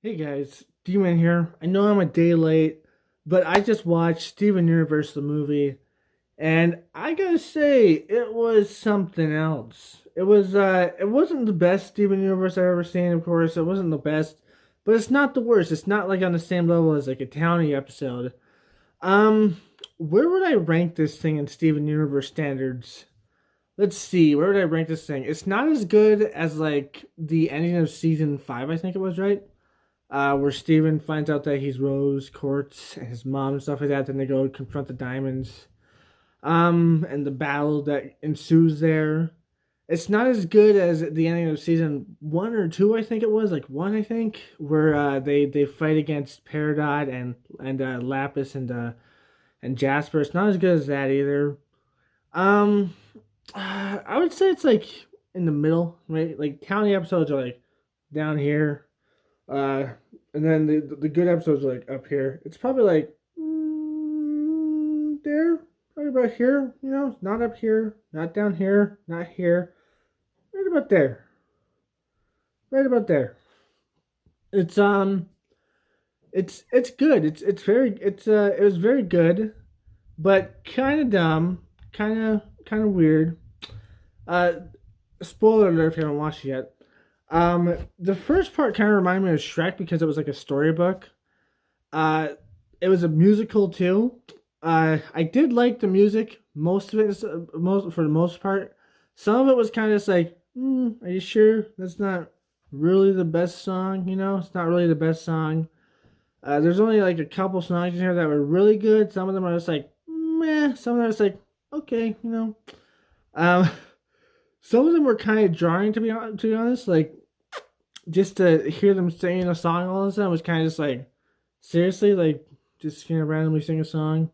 Hey guys, Demon here. I know I'm a day late, but I just watched Steven Universe the movie, and I gotta say it was something else. It wasn't the best Steven Universe I've ever seen, of course. It wasn't the best, but it's not the worst. It's not like on the same level as like a Townie episode. Um, where would I rank this thing in Steven Universe standards? Let's see, where would I rank this thing? It's not as good as like the ending of season 5, I think it was, right? Where Steven finds out that he's Rose Quartz and his mom and stuff like that. Then they go confront the diamonds. And the battle that ensues there. It's not as good as the ending of season 1 or 2, I think it was, like 1, I think, where they fight against Peridot and Lapis and Jasper. It's not as good as that either. Um, I would say it's like in the middle, right? Like county episodes are like down here. Uh, and then the good episodes are like up here. It's probably like there, right about here. You know, not up here, not down here, not here. Right about there. Right about there. It's it's good. It's very it was very good, but kind of dumb, kind of weird. Uh, Spoiler alert if you haven't watched it yet. The first part kind of reminded me of Shrek because it was like a storybook. Uh, it was a musical too. I did like the music. Most of it, most for the most part. Some of it was kind of just like, are you sure that's not really the best song? You know, it's not really the best song. There's only like a couple songs in here that were really good. Some of them are just like, meh. Some of them are just like, okay, you know. Um, some of them were kind of jarring to be honest. Like just to hear them singing a song all of a sudden was kind of just like, seriously, like just randomly sing a song.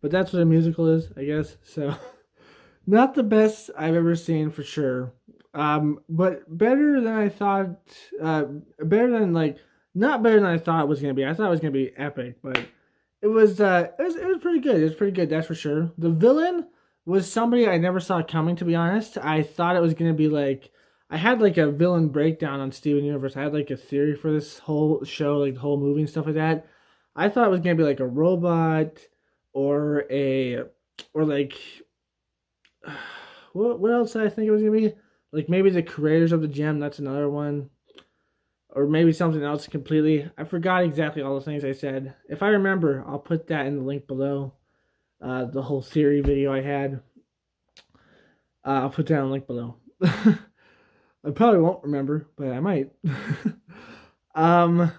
But that's what a musical is, I guess. So not the best I've ever seen for sure. But better than I thought. Uh, Better than like not better than I thought it was gonna be. I thought it was gonna be epic, but it was pretty good. It was pretty good, that's for sure. The villain was somebody I never saw coming. To be honest, I thought it was gonna be like I had like a villain breakdown on Steven Universe. I had like a theory for this whole show, like the whole movie and stuff like that. I thought it was gonna be like a robot or a or like what else did I think it was gonna be? Like maybe the creators of the gem. That's another one, or maybe something else completely. I forgot exactly all the things I said. If I remember, I'll put that in the link below. The whole theory video I had. I'll put that in the link below. I probably won't remember, but I might. um.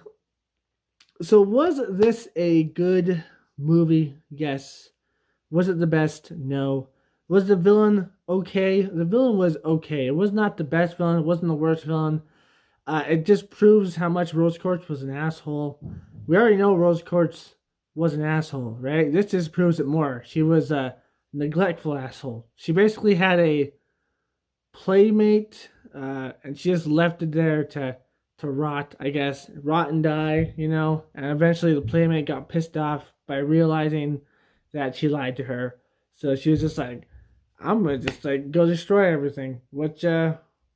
So was this a good movie? Yes. Was it the best? No. Was the villain okay? The villain was okay. It was not the best villain. It wasn't the worst villain. It just proves how much Rose Quartz was an asshole. We already know Rose Quartz was an asshole, right? This just proves it more. She was a neglectful asshole. She basically had a playmate, and she just left it there to rot, I guess, rot and die, you know. And eventually, the playmate got pissed off by realizing that she lied to her. So she was just like, "I'm gonna just like go destroy everything," which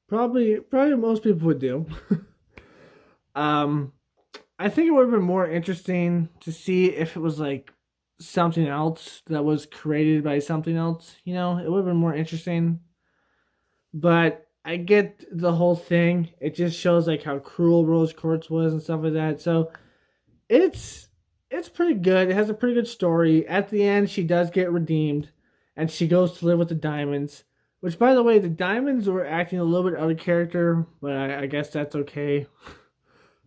probably most people would do. um, I think it would have been more interesting to see if it was like something else that was created by something else. You know, it would have been more interesting. But I get the whole thing. It just shows like how cruel Rose Quartz was and stuff like that. So it's it's pretty good. It has a pretty good story. At the end, she does get redeemed, and she goes to live with the diamonds. Which, by the way, the diamonds were acting a little bit out of character, but I guess that's okay.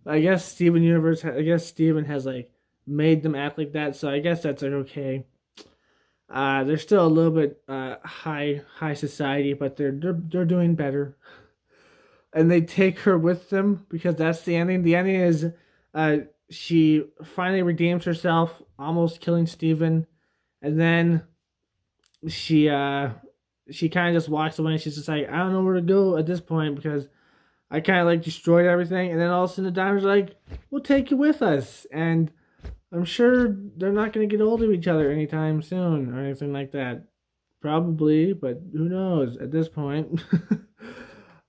I guess Steven Universe. I guess Steven has like made them act like that, so I guess that's like okay. They're still a little bit high society, but they're doing better. And they take her with them because that's the ending. The ending is uh, she finally redeems herself, almost killing Steven, and then she uh, she kind of just walks away. And she's just like, I don't know where to go at this point because I kind of like destroyed everything. And then all of a sudden the diamonds are like, we'll take you with us, and I'm sure they're not going to get old of each other anytime soon or anything like that. Probably, but who knows at this point.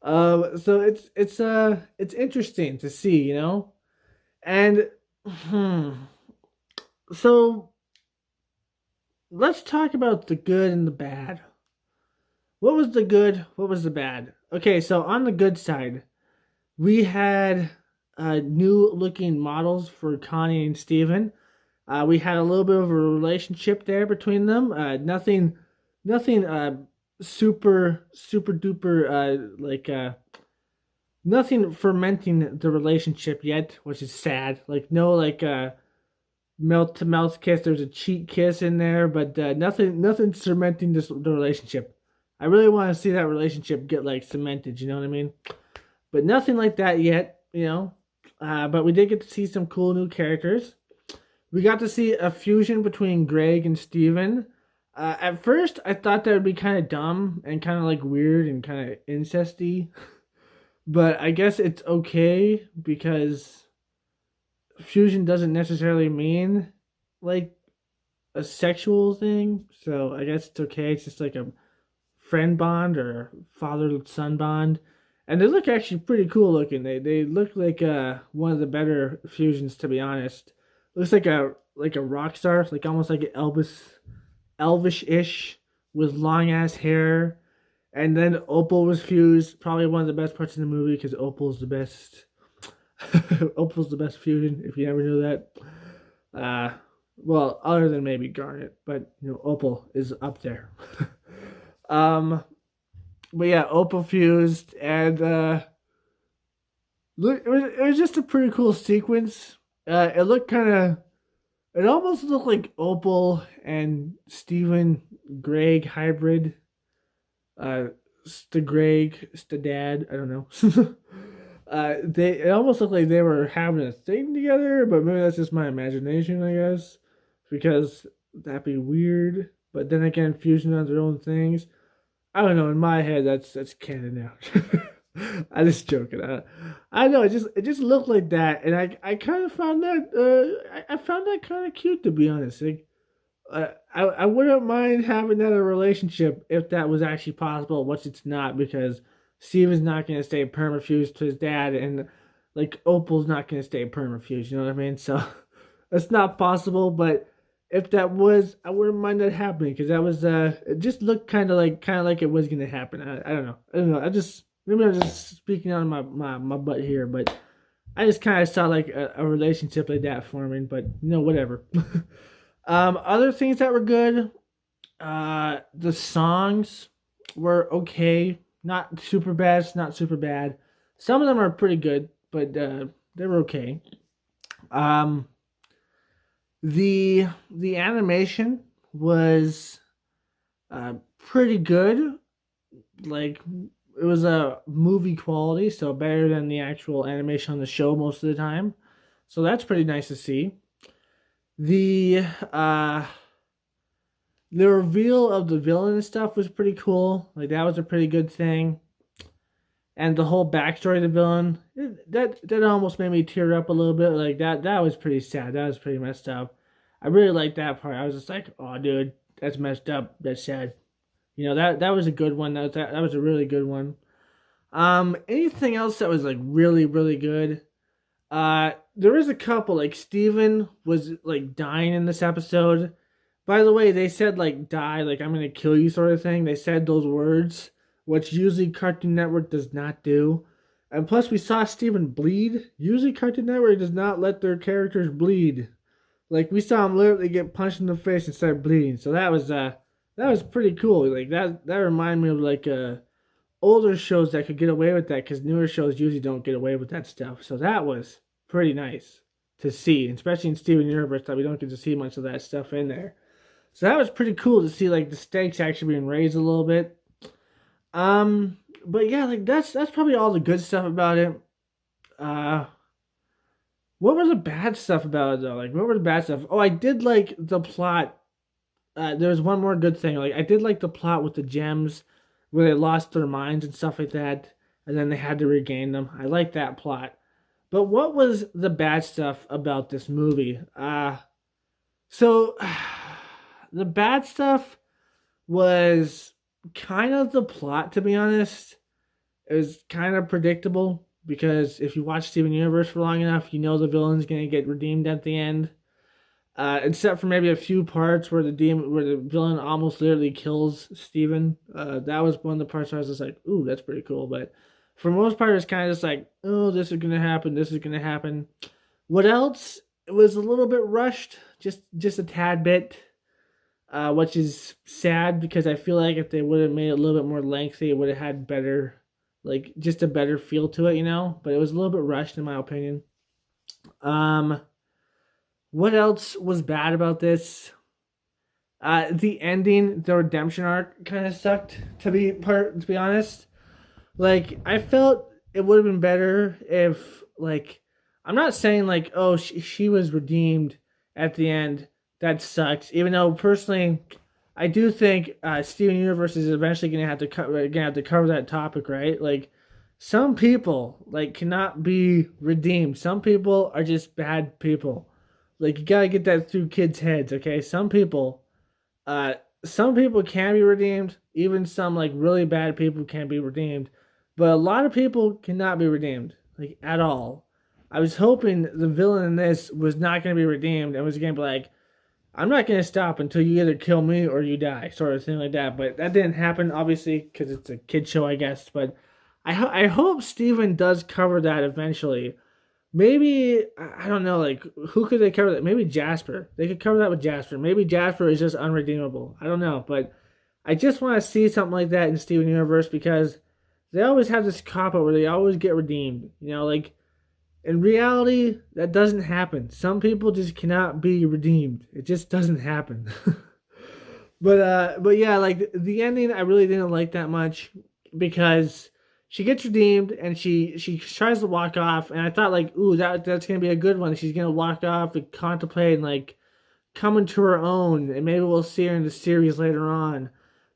So it's interesting to see, you know. And so let's talk about the good and the bad. What was the good? What was the bad? Okay, so on the good side, we had new looking models for Connie and Steven. We had a little bit of a relationship there between them. Nothing super duper nothing fermenting the relationship yet, which is sad. Like no mouth to mouth kiss. There's a cheek kiss in there, but nothing cementing the relationship. I really want to see that relationship get like cemented. You know what I mean? But nothing like that yet. You know. But we did get to see some cool new characters. We got to see a fusion between Greg and Steven. At first, I thought that would be kind of dumb and kind of like weird and kind of incesty. But I guess it's okay because fusion doesn't necessarily mean like a sexual thing. So I guess it's okay. It's just like a friend bond or father son bond. And they look actually pretty cool looking. They look like one of the better fusions, to be honest. Looks like a rock star, like almost like an Elvish ish with long ass hair. And then Opal was fused, probably one of the best parts in the movie because Opal's the best. Opal's the best fusion, if you never knew that. Uh, well, other than maybe Garnet, but you know, Opal is up there. um, but yeah, Opal fused, and look, it was just a pretty cool sequence. It looked kind of, it almost looked like Opal and Steven Greg hybrid. Uh, Greg, Dad, I don't know. They it almost looked like they were having a thing together, but maybe that's just my imagination, I guess, because that'd be weird. But then again, fusion on their own things. I don't know. In my head, that's canon out. I just joking. I know it just looked like that, and I kind of found that I found that kind of cute, to be honest. Like, I wouldn't mind having that a relationship if that was actually possible, which it's not because Steven's not gonna stay permafused to his dad, and like Opal's not gonna stay permafused. You know what I mean? So that's not possible. But if that was, I wouldn't mind that happening because that was it just looked kind of like it was gonna happen. I don't know. I don't know. I just maybe I'm just speaking out of my butt here, but I just kind of saw like a relationship like that forming. But you know, whatever. Other things that were good, the songs were okay, not super bad, not super bad. Some of them are pretty good, but they were okay. Um, the animation was pretty good. Like it was a movie quality, so better than the actual animation on the show most of the time. So that's pretty nice to see. The uh the reveal of the villain and stuff was pretty cool. Like that was a pretty good thing. And the whole backstory of the villain, that almost made me tear up a little bit. Like that was pretty sad. That was pretty messed up. I really liked that part. I was just like, oh dude, that's messed up. That's sad. You know, that was a good one. That was a really good one. Anything else that was like really, really good? There was a couple, like Steven was like dying in this episode. By the way, they said like die, like I'm gonna kill you sort of thing. They said those words, which usually Cartoon Network does not do. And plus we saw Steven bleed. Usually Cartoon Network does not let their characters bleed. Like we saw him literally get punched in the face and start bleeding. So that was pretty cool. Like that reminded me of like older shows that could get away with that because newer shows usually don't get away with that stuff. So that was pretty nice to see, especially in Steven Universe that we don't get to see much of that stuff in there. So that was pretty cool to see like the stakes actually being raised a little bit. But yeah, like that's probably all the good stuff about it. Uh what was the bad stuff about it though? Like what were the bad stuff? Oh, I did like the plot. There was one more good thing. Like I did like the plot with the gems where they lost their minds and stuff like that, and then they had to regain them. I like that plot. But what was the bad stuff about this movie? So the bad stuff was kind of the plot, to be honest. It was kind of predictable. because if you watch Steven Universe for long enough, you know the villain's gonna get redeemed at the end. Except for maybe a few parts where the villain almost literally kills Steven. That was one of the parts where I was just like, "Ooh, that's pretty cool." But for the most part, it's kind of just like, "Oh, this is gonna happen. This is gonna happen." What else? It was a little bit rushed, just a tad bit, which is sad because I feel like if they would have made it a little bit more lengthy, it would have had better, like just a better feel to it, you know. But it was a little bit rushed in my opinion. Um, what else was bad about this? The ending, the redemption arc, kind of sucked. To be honest, like I felt it would have been better if like I'm not saying like oh she was redeemed at the end. That sucks. Even though personally, I do think Steven Universe is eventually gonna have to cover that topic, right? Like some people like cannot be redeemed. Some people are just bad people. Like you gotta get that through kids' heads, okay? Uh, some people can be redeemed. Even some like really bad people can be redeemed, but a lot of people cannot be redeemed like at all. I was hoping the villain in this was not going to be redeemed and was going to be like, I'm not going to stop until you either kill me or you die, sort of thing like that. But that didn't happen, obviously, because it's a kid show, I guess. But I hope Steven does cover that eventually. Maybe I don't know, like who could they cover that? Maybe Jasper. They could cover that with Jasper. Maybe Jasper is just unredeemable. I don't know, but I just want to see something like that in Steven Universe because they always have this cop out where they always get redeemed. You know, like in reality, that doesn't happen. Some people just cannot be redeemed. It just doesn't happen. But yeah, like the ending, I really didn't like that much because she gets redeemed and she tries to walk off, and I thought like, ooh, that's gonna be a good one. She's gonna walk off and contemplate and like come into her own, and maybe we'll see her in the series later on.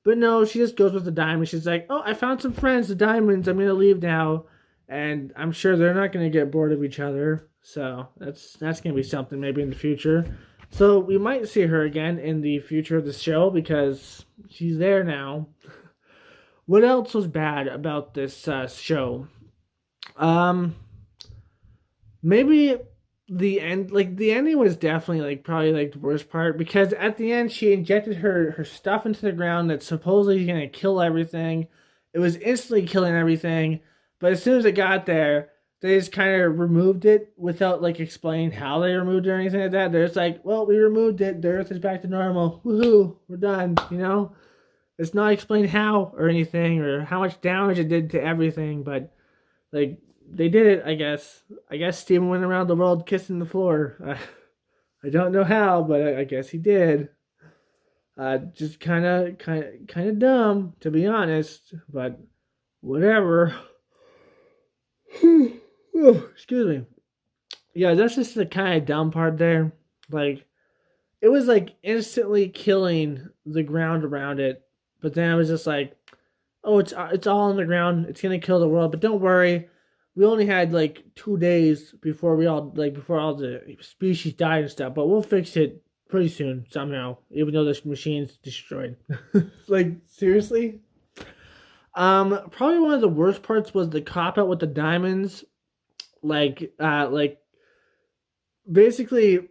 But no, she just goes with the diamond. She's like, oh, I found some friends, the diamonds. I'm gonna leave now, and I'm sure they're not gonna get bored of each other. So that's gonna be something maybe in the future. So we might see her again in the future of the show because she's there now. What else was bad about this show? Um, maybe the end, like the ending was definitely like probably like the worst part because at the end she injected her stuff into the ground that's supposedly gonna kill everything. It was instantly killing everything, but as soon as it got there, they just kind of removed it without like explaining how they removed it or anything like that. They're just like, well, we removed it. The Earth is back to normal. Woohoo, we're done. You know. It's not explained how or anything or how much damage it did to everything, but like they did it. I guess Steven went around the world kissing the floor. I don't know how, but I guess he did. Just kind of dumb to be honest, but whatever. Oh, excuse me. Yeah, that's just the kind of dumb part there. Like it was like instantly killing the ground around it. But then I was just like, oh, it's all on the ground. It's gonna kill the world. But don't worry, we only had like 2 days before all the species died and stuff. But we'll fix it pretty soon somehow. Even though this machine's destroyed. Like seriously. Probably one of the worst parts was the cop out with the diamonds. Like basically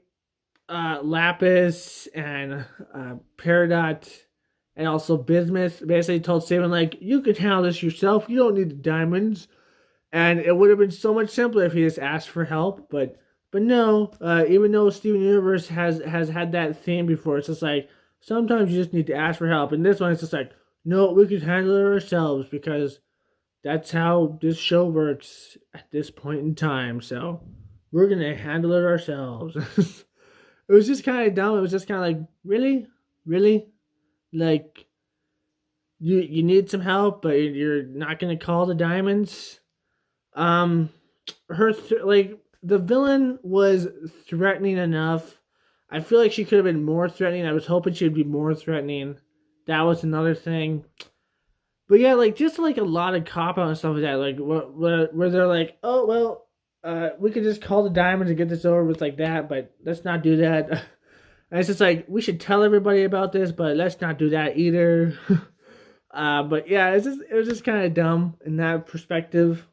Lapis and Peridot and also Bismuth basically told Steven like, you can handle this yourself. You don't need the diamonds. And it would have been so much simpler if he just asked for help. But no, even though Steven Universe has had that theme before, it's just like sometimes you just need to ask for help. And this one it's just like, no, we can handle it ourselves because that's how this show works at this point in time. So we're gonna handle it ourselves. It was just kind of dumb. It was just kind of like, really, like you need some help, but you're not gonna call the diamonds. Um, like the villain was threatening enough. I feel like she could have been more threatening. I was hoping she'd be more threatening. That was another thing. But yeah, like just like a lot of cop out and stuff like that. Like where they're like, oh well, we could just call the diamonds and get this over with like that, but let's not do that. And it's just like we should tell everybody about this, but let's not do that either. But yeah, it was just kind of dumb in that perspective.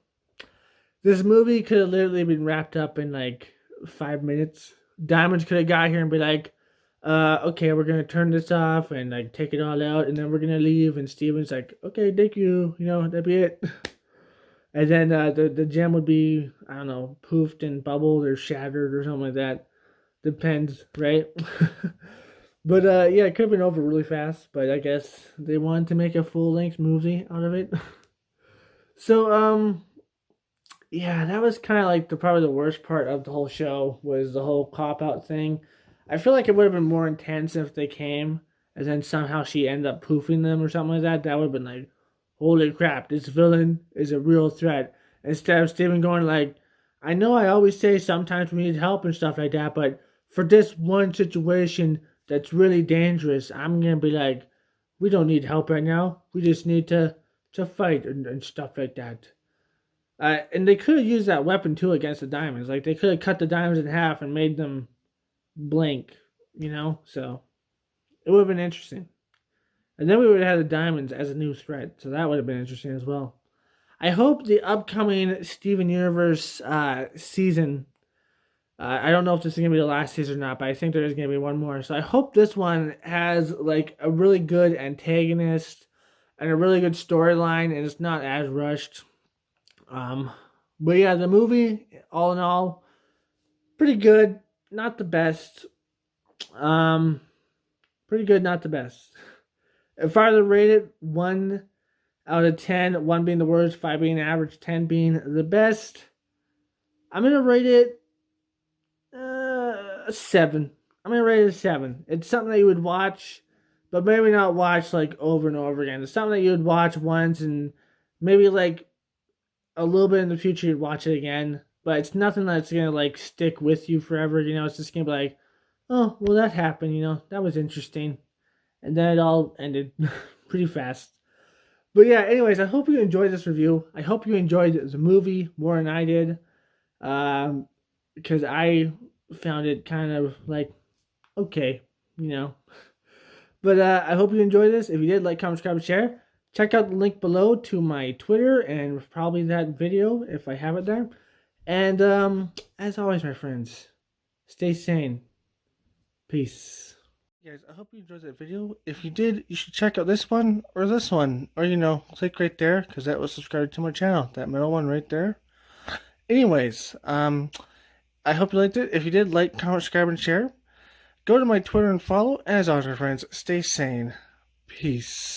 This movie could have literally been wrapped up in like 5 minutes. Diamonds could have got here and be like, okay, we're gonna turn this off and like take it all out, and then we're gonna leave. And Steven's like, okay, thank you, that'd be it. And then the gem would be, I don't know, poofed and bubbled or shattered or something like that. Depends, right? But yeah, it could have been over really fast. But I guess they wanted to make a full length movie out of it. So yeah, that was kind of like probably the worst part of the whole show was the whole cop out thing. I feel like it would have been more intense if they came and then somehow she ended up poofing them or something like that. That would have been like, holy crap, this villain is a real threat. Instead of Steven going like, I know I always say sometimes we need help and stuff like that, but for this one situation that's really dangerous, I'm gonna be like, we don't need help right now. We just need to fight and stuff like that. And they could have used that weapon too against the diamonds. Like they could have cut the diamonds in half and made them blink, So it would have been interesting. And then we would have had the diamonds as a new threat, so that would have been interesting as well. I hope the upcoming Steven Universe season. I don't know if this is gonna be the last season or not, but I think there is gonna be one more. So I hope this one has like a really good antagonist and a really good storyline, and it's not as rushed. But yeah, the movie, all in all, pretty good. Not the best. Pretty good, not the best. If I were to rate it 1 out of 10, 1 being the worst, 5 being average, 10 being the best, I'm gonna rate it a 7. I'm gonna rate it a 7. It's something that you would watch, but maybe not watch like over and over again. It's something that you would watch once and maybe like a little bit in the future you'd watch it again, but it's nothing that's gonna like stick with you forever. It's just gonna be like, oh, well, that happened. That was interesting, and then it all ended pretty fast. But yeah, anyways, I hope you enjoyed this review. I hope you enjoyed the movie more than I did, because I found it kind of like okay. But I hope you enjoyed this. If you did, like, comment, subscribe, and share. Check out the link below to my Twitter and probably that video if I have it there. And as always, my friends, stay sane. Peace. Guys, I hope you enjoyed that video. If you did, you should check out this one or this one. Or, click right there because that will subscribe to my channel. That middle one right there. Anyways, I hope you liked it. If you did, like, comment, subscribe, and share. Go to my Twitter and follow. As always, my friends, stay sane. Peace.